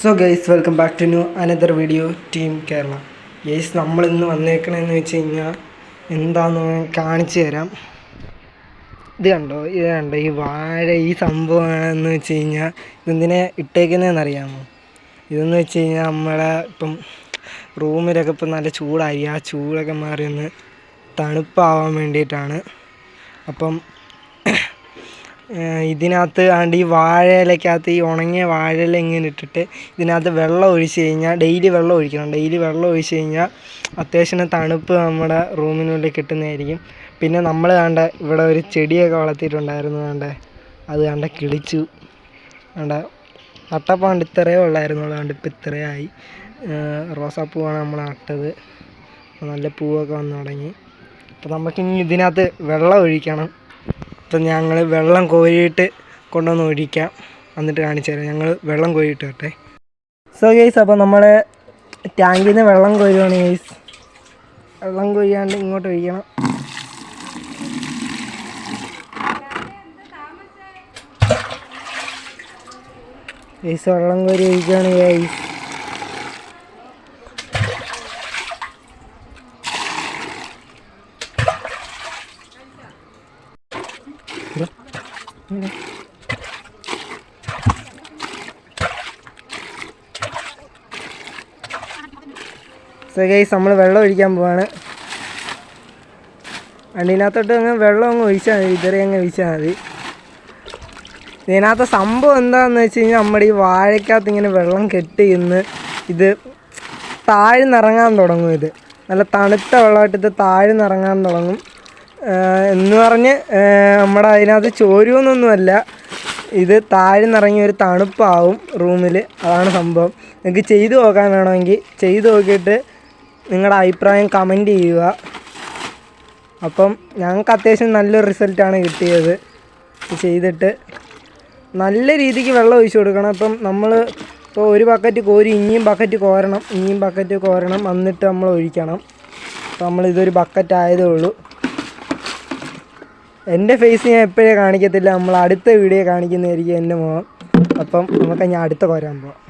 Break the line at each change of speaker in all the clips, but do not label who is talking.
So guys, welcome back to new another video team Kerala. Guys, നമ്മളിന്ന് വന്നേക്കണമെന്ന് വെച്ച് കഴിഞ്ഞാൽ എന്താണെന്ന് കാണിച്ചു തരാം. ഇത് കണ്ടോ ഈ വാഴ ഈ സംഭവമാണെന്ന് വെച്ച് കഴിഞ്ഞാൽ ഇതെന്തിനെ ഇട്ടേക്കുന്നതെന്ന് അറിയാമോ? ഇതെന്ന് വെച്ച് കഴിഞ്ഞാൽ നമ്മളെ ഇപ്പം റൂമിലൊക്കെ ഇപ്പം നല്ല ചൂടായി, ആ ചൂടൊക്കെ മാറി ഒന്ന് തണുപ്പാവാൻ വേണ്ടിയിട്ടാണ്. അപ്പം ഇതിനകത്ത് ആണ്ട് ഈ വാഴയിലക്കകത്ത് ഈ ഉണങ്ങിയ വാഴയില ഇങ്ങനെ ഇട്ടിട്ട് ഇതിനകത്ത് വെള്ളം ഒഴിച്ച് കഴിഞ്ഞാൽ ഡെയിലി വെള്ളം ഒഴിക്കണം. ഡെയിലി വെള്ളം ഒഴിച്ച് കഴിഞ്ഞാൽ അത്യാവശ്യം തണുപ്പ് നമ്മുടെ റൂമിനുള്ളിൽ കിട്ടുന്നതായിരിക്കും. പിന്നെ നമ്മൾ കണ്ട ഇവിടെ ഒരു ചെടിയൊക്കെ വളർത്തിയിട്ടുണ്ടായിരുന്നു, അത് കിളിച്ചു. നട്ടപ്പോൾ ഇത്രയേ ഉള്ളായിരുന്നു, അതുകൊണ്ട് ഇപ്പം ഇത്രയായി. റോസാപ്പൂവാണ് നമ്മൾ നട്ടത്, നല്ല പൂവൊക്കെ വന്ന് തുടങ്ങി. അപ്പോൾ നമുക്കിനി ഇതിനകത്ത് വെള്ളം ഒഴിക്കണം. അപ്പം ഞങ്ങൾ വെള്ളം കോരിയിട്ട് കൊണ്ടുവന്ന് ഒഴിക്കാം, എന്നിട്ട് കാണിച്ചു തരാം. ഞങ്ങൾ വെള്ളം കോരിയിട്ട് വരട്ടെ. സോ ഗൈസ്, അപ്പോൾ നമ്മൾ ടാങ്കിൽ നിന്ന് വെള്ളം കോരുവാണ് ഗൈസ്. വെള്ളം കോരിയാണ്ട് ഇങ്ങോട്ട് ഒഴിക്കണം. ഗൈസ്, വെള്ളം കോരി ഒഴിക്കുകയാണ് ഗൈസ്. സോ ഗൈസ്, നമ്മൾ വെള്ളം ഒഴിക്കാൻ പോവാണ്. അതിനകത്തോട്ട് അങ്ങ് വെള്ളം അങ്ങ് ഒഴിച്ചാൽ മതി, ഇതരെ അങ്ങ് ഒഴിച്ചാൽ മതി. ഇതിനകത്ത് സംഭവം എന്താണെന്ന് വെച്ച് കഴിഞ്ഞാൽ നമ്മുടെ ഈ വാഴയ്ക്കകത്ത് ഇങ്ങനെ വെള്ളം കെട്ടി ഇന്ന് ഇത് താഴ്ന്നിറങ്ങാൻ തുടങ്ങും. ഇത് നല്ല തണുത്ത വെള്ളമായിട്ട് ഇത് താഴ്ന്നിറങ്ങാൻ തുടങ്ങും എന്ന് പറഞ്ഞ് നമ്മുടെ അതിനകത്ത് ചോരുമെന്നൊന്നുമല്ല, ഇത് താഴ്ന്നിറങ്ങി ഒരു തണുപ്പാവും റൂമിൽ. അതാണ് സംഭവം. നിങ്ങൾക്ക് ചെയ്തു നോക്കാൻ വേണമെങ്കിൽ ചെയ്തു നോക്കിയിട്ട് നിങ്ങളുടെ അഭിപ്രായം കമൻറ്റ് ചെയ്യുക. അപ്പം ഞങ്ങൾക്ക് അത്യാവശ്യം നല്ലൊരു റിസൾട്ടാണ് കിട്ടിയത്. ചെയ്തിട്ട് നല്ല രീതിക്ക് വെള്ളം ഒഴിച്ചു കൊടുക്കണം. ഇപ്പം നമ്മൾ ഇപ്പോൾ ഒരു ബക്കറ്റ് കോരി ഇനിയും ബക്കറ്റ് കോരണം, എന്നിട്ട് നമ്മൾ ഒഴിക്കണം. അപ്പോൾ നമ്മളിതൊരു ബക്കറ്റ് ആയതേ ഉള്ളൂ. എൻ്റെ ഫേസ് ഞാൻ എപ്പോഴേ കാണിക്കത്തില്ല, നമ്മൾ അടുത്ത വീഡിയോ കാണിക്കുന്നതായിരിക്കും എൻ്റെ മുഖം. അപ്പം നമുക്ക് ഞാൻ അടുത്ത കോരാൻ പോവാം.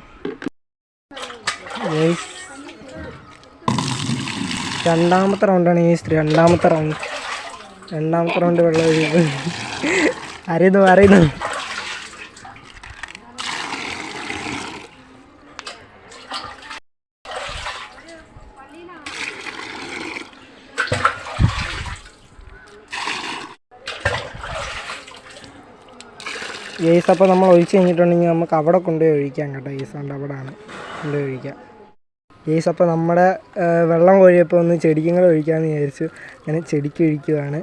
രണ്ടാമത്തെ റൗണ്ടാണ് ഈ രണ്ടാമത്തെ റൗണ്ട് വെള്ളം ഒഴിക്കുന്നത്. അറിയുന്നു. ഗൈസ്, അപ്പോൾ നമ്മൾ ഒഴിച്ച് കഴിഞ്ഞിട്ടുണ്ടെങ്കിൽ നമുക്ക് അവിടെ കൊണ്ടുപോയി ഒഴിക്കാം കേട്ടോ. ഗൈസ് ഉണ്ട്, അവിടെയാണ് കൊണ്ടുപോയി ഒഴിക്കാം. ഗൈസ്, അപ്പോൾ നമ്മുടെ വെള്ളം കോരിയപ്പോൾ ഒന്ന് ചെടിക്കും കൂടെ ഒഴിക്കാമെന്ന് വിചാരിച്ചു. അങ്ങനെ ചെടിക്ക് ഒഴിക്കുകയാണ്.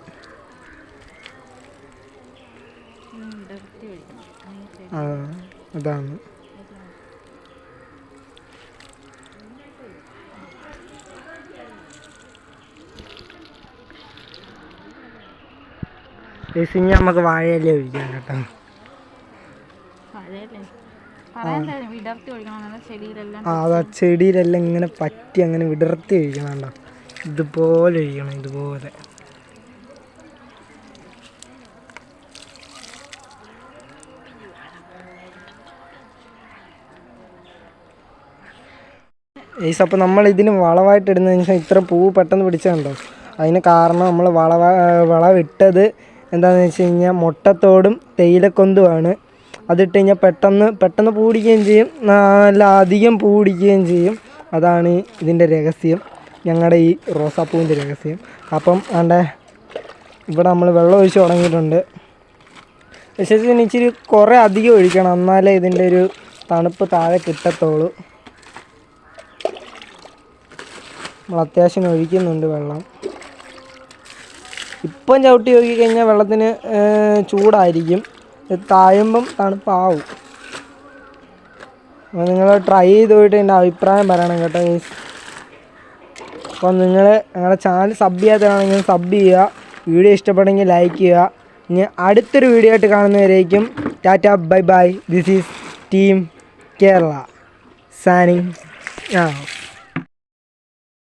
അതാണ്. ഗൈസ്, ഇനി നമുക്ക് വാഴയില ഒഴിക്കാം കേട്ടോ. അതാ ചെടിയിലെല്ലാം ഇങ്ങനെ പറ്റി അങ്ങനെ വിടർത്തി ഒഴിക്കണം കേട്ടോ. ഇതുപോലെ ഒഴിക്കണം, ഇതുപോലെ. ഗൈസ്, അപ്പോൾ നമ്മൾ ഇതിന് വളമായിട്ട് ഇടുന്നതിന് ശേഷം ഇത്ര പൂ പെട്ടെന്ന് പിടിച്ചതുണ്ടോ? അതിന് കാരണം നമ്മൾ വളമിട്ടത് എന്താണെന്ന് വെച്ച് കഴിഞ്ഞാൽ മുട്ടത്തോടും തേയിലക്കൊന്തുമാണ്. അതിട്ട് കഴിഞ്ഞാൽ പെട്ടെന്ന് പൂ പിടിക്കുകയും ചെയ്യും, നല്ല അധികം പൂ പിടിക്കുകയും ചെയ്യും. അതാണ് ഇതിൻ്റെ രഹസ്യം, ഞങ്ങളുടെ ഈ റോസാപ്പൂവിൻ്റെ രഹസ്യം. അപ്പം ഇവിടെ നമ്മൾ വെള്ളം ഒഴിച്ച് തുടങ്ങിയിട്ടുണ്ട്. വിശേഷിച്ച് ഇച്ചിരി കുറേ അധികം ഒഴിക്കണം, എന്നാലേ ഇതിൻ്റെ ഒരു തണുപ്പ് താഴെ കിട്ടത്തുള്ളൂ. നമ്മൾ അത്യാവശ്യം ഒഴിക്കുന്നുണ്ട് വെള്ളം. ഇപ്പം ചവിട്ടി നോക്കിക്കഴിഞ്ഞാൽ വെള്ളത്തിന് ചൂടായിരിക്കും, താഴുമ്പം തണുപ്പാവും. അപ്പോൾ നിങ്ങൾ ട്രൈ ചെയ്ത് പോയിട്ട് എൻ്റെ അഭിപ്രായം പറയണം കേട്ടോ ഗൈസ്. അപ്പം നിങ്ങൾ ഞങ്ങളുടെ ചാനൽ സബ് ചെയ്യാത്തതാണെങ്കിൽ സബ് ചെയ്യുക, വീഡിയോ ഇഷ്ടപ്പെടുമെങ്കിൽ ലൈക്ക് ചെയ്യുക. ഇനി അടുത്തൊരു വീഡിയോ ആയിട്ട് കാണുന്നവരേക്കും tata, bye bye. This is team Kerala signing out.